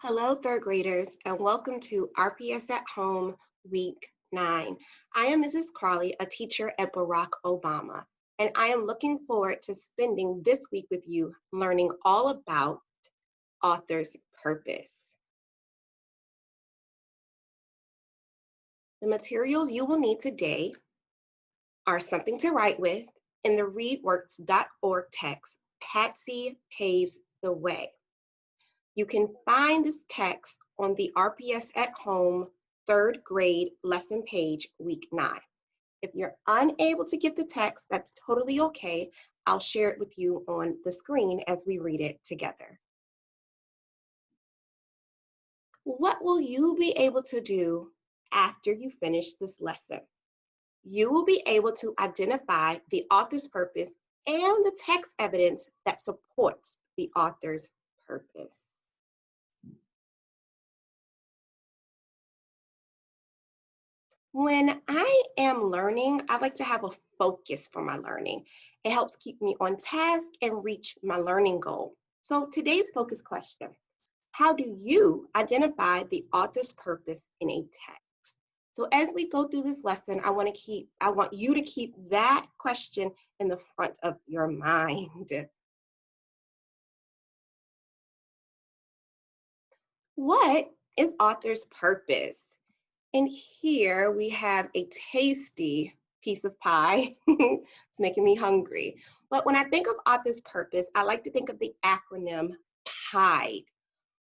Hello, third graders, and welcome to RPS at Home, Week 9. I am Mrs. Crawley, a teacher at Barack Obama, and I am looking forward to spending this week with you learning all about author's purpose. The materials you will need today are something to write with in the readworks.org text, Patsy Paves the Way. You can find this text on the RPS at Home third grade lesson page, week 9. If you're unable to get the text, that's totally okay. I'll share it with you on the screen as we read it together. What will you be able to do after you finish this lesson? You will be able to identify the author's purpose and the text evidence that supports the author's purpose. When I am learning, I like to have a focus for my learning. It helps keep me on task and reach my learning goal. So today's focus question: how do you identify the author's purpose in a text? So as we go through this lesson, I want you to keep that question in the front of your mind. What is author's purpose? And here we have a tasty piece of pie. It's making me hungry. But when I think of author's purpose, I like to think of the acronym PIDE.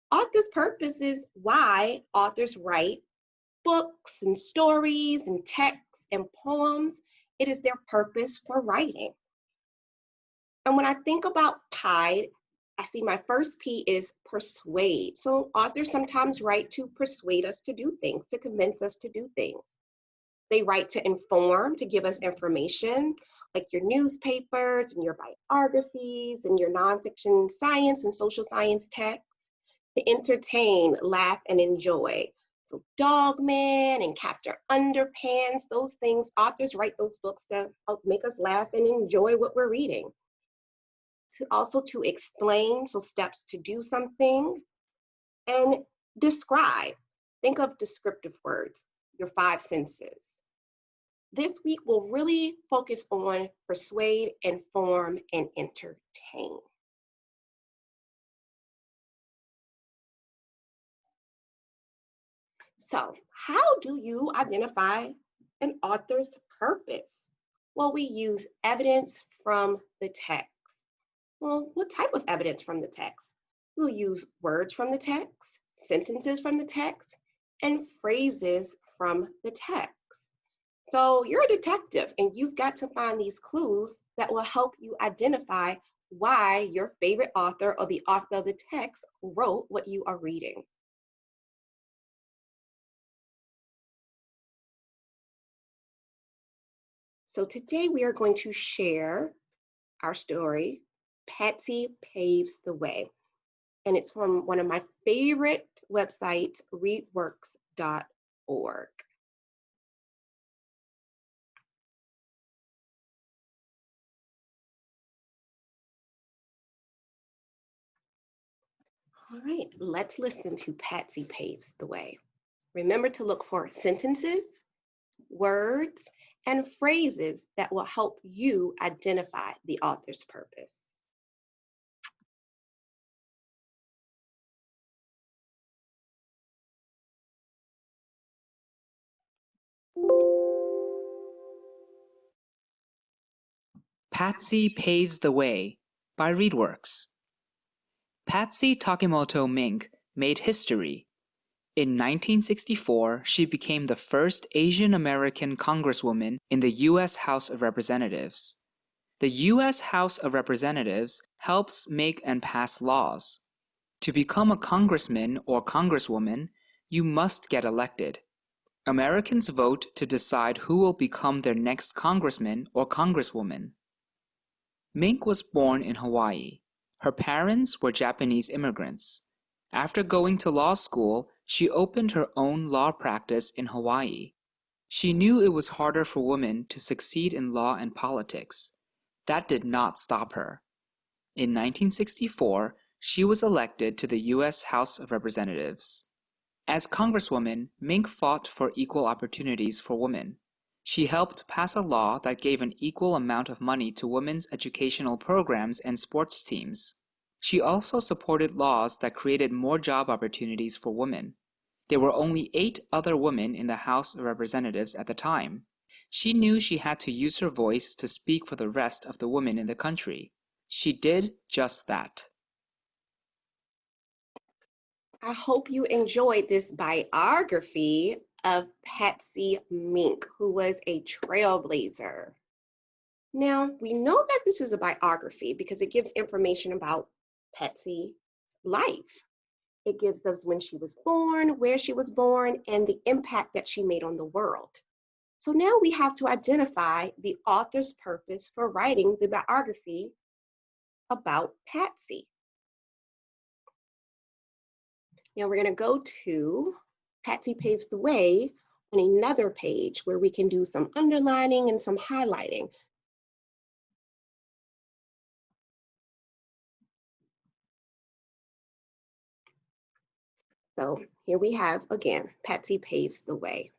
Author's purpose is why authors write books and stories and texts and poems. It is their purpose for writing. And when I think about PIDE, I see my first P is persuade. So authors sometimes write to persuade us to do things, to convince us to do things. They write to inform, to give us information, like your newspapers and your biographies and your nonfiction science and social science texts. To entertain, laugh, and enjoy. So Dogman and Captain Underpants, those things, authors write those books to help make us laugh and enjoy what we're reading. Also to explain, so steps to do something, and describe. Think of descriptive words, your 5 senses. This week we'll really focus on persuade, inform, and entertain. So, how do you identify an author's purpose? Well, we use evidence from the text. Well, what type of evidence from the text? We'll use words from the text, sentences from the text, and phrases from the text. So you're a detective and you've got to find these clues that will help you identify why your favorite author or the author of the text wrote what you are reading. So today we are going to share our story, Patsy Paves the Way. And it's from one of my favorite websites, readworks.org. All right, let's listen to Patsy Paves the Way. Remember to look for sentences, words, and phrases that will help you identify the author's purpose. Patsy Paves the Way by ReadWorks. Patsy Takemoto Mink made history. In 1964, she became the first Asian American congresswoman in the U.S. House of Representatives. The U.S. House of Representatives helps make and pass laws. To become a congressman or congresswoman, you must get elected. Americans vote to decide who will become their next congressman or congresswoman. Mink was born in Hawaii. Her parents were Japanese immigrants. After going to law school, she opened her own law practice in Hawaii. She knew it was harder for women to succeed in law and politics. That did not stop her. In 1964, She was elected to the U.S. House of Representatives. As Congresswoman, Mink fought for equal opportunities for women. She helped pass a law that gave an equal amount of money to women's educational programs and sports teams. She also supported laws that created more job opportunities for women. There were only 8 other women in the House of Representatives at the time. She knew she had to use her voice to speak for the rest of the women in the country. She did just that. I hope you enjoyed this biography of Patsy Mink, who was a trailblazer. Now, we know that this is a biography because it gives information about Patsy's life. It gives us when she was born, where she was born, and the impact that she made on the world. So now we have to identify the author's purpose for writing the biography about Patsy. Now we're going to go to Patsy Paves the Way on another page where we can do some underlining and some highlighting. So here we have, again, Patsy Paves the Way.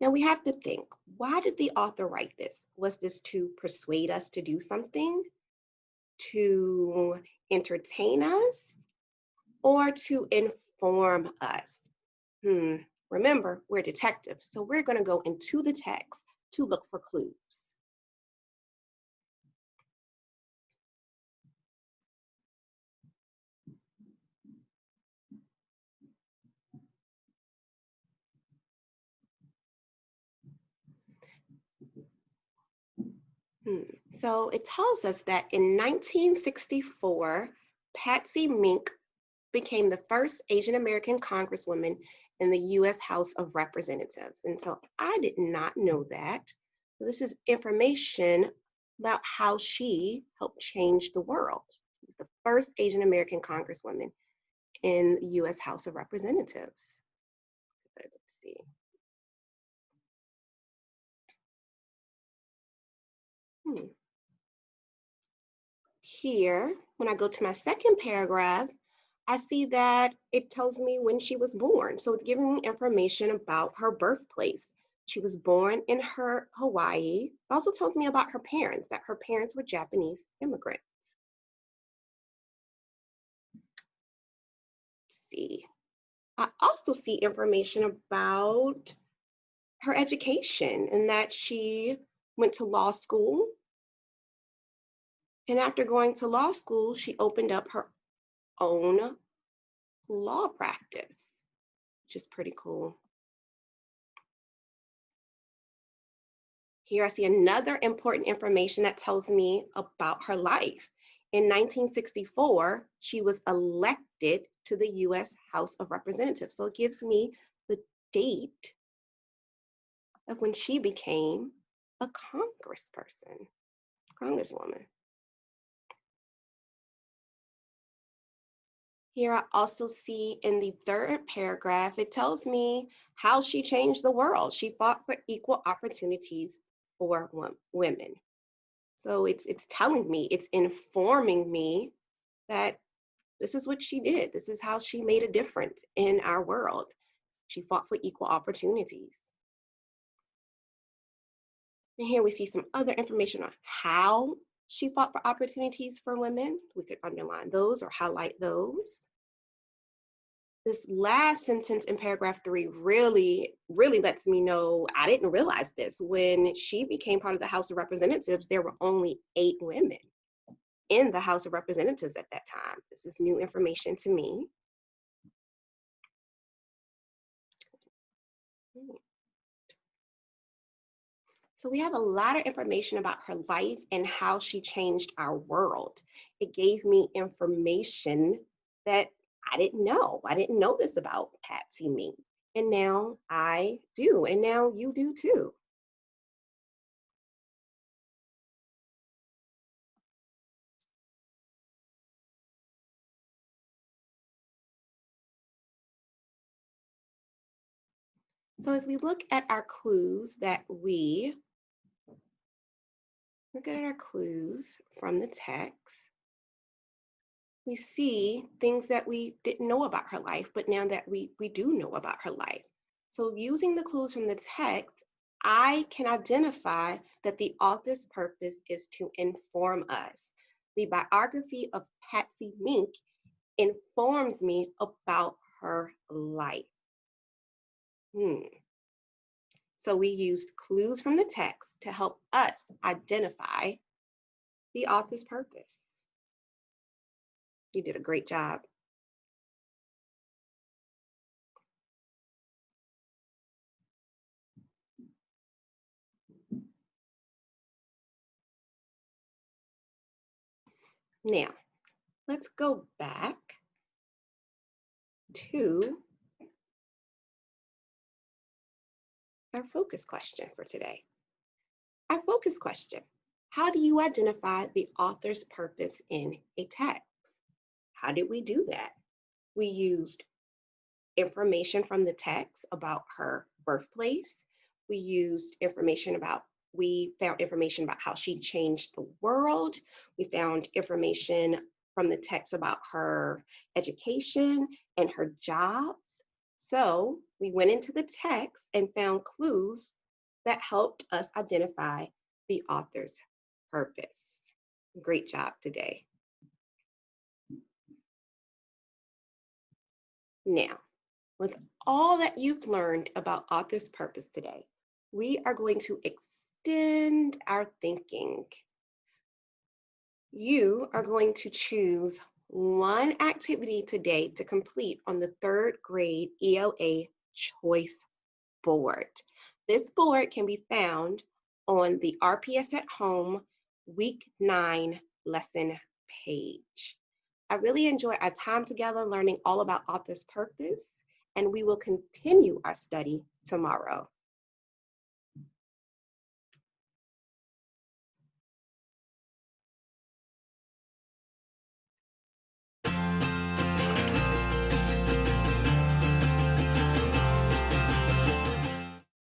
Now we have to think, why did the author write this? Was this to persuade us to do something, to entertain us, or to inform us? Remember, we're detectives, so we're going to go into the text to look for clues. So it tells us that in 1964, Patsy Mink became the first Asian American Congresswoman in the US House of Representatives. And so I did not know that. So this is information about how she helped change the world. She was the first Asian American Congresswoman in the US House of Representatives. Let's see. Here, when I go to my second paragraph, I see that it tells me when she was born. So it's giving me information about her birthplace. She was born in Hawaii. It also tells me about her parents, that her parents were Japanese immigrants. Let's see. I also see information about her education and that she went to law school. And after going to law school, she opened up her own law practice, which is pretty cool. Here I see another important information that tells me about her life. In 1964, she was elected to the US House of Representatives. So it gives me the date of when she became a congressperson, congresswoman. Here I also see in the third paragraph, it tells me how she changed the world. She fought for equal opportunities for women. So it's telling me, it's informing me that this is what she did. This is how she made a difference in our world. She fought for equal opportunities. And here we see some other information on how she fought for opportunities for women. We could underline those or highlight those. This last sentence in paragraph 3 really lets me know I didn't realize this. When she became part of the House of Representatives, there were only 8 women in the House of Representatives at that time. This is new information to me. So we have a lot of information about her life and how she changed our world. It gave me information that I didn't know. I didn't know this about Patsy Mink. And now I do, and now you do too. So as we look at our clues from the text, we see things that we didn't know about her life, but now that we do know about her life. So using the clues from the text, I can identify that the author's purpose is to inform us. The biography of Patsy Mink informs me about her life. So we used clues from the text to help us identify the author's purpose. You did a great job. Now, let's go back to our focus question for today. Our focus question: how do you identify the author's purpose in a text? How did we do that? We used information from the text about her birthplace. We found information about how she changed the world. We found information from the text about her education and her jobs. So we went into the text and found clues that helped us identify the author's purpose. Great job today. Now, with all that you've learned about author's purpose today, we are going to extend our thinking. You are going to choose one activity today to complete on the 3rd grade ELA choice board. This board can be found on the RPS at Home Week 9 lesson page. I really enjoyed our time together learning all about author's purpose, and we will continue our study tomorrow.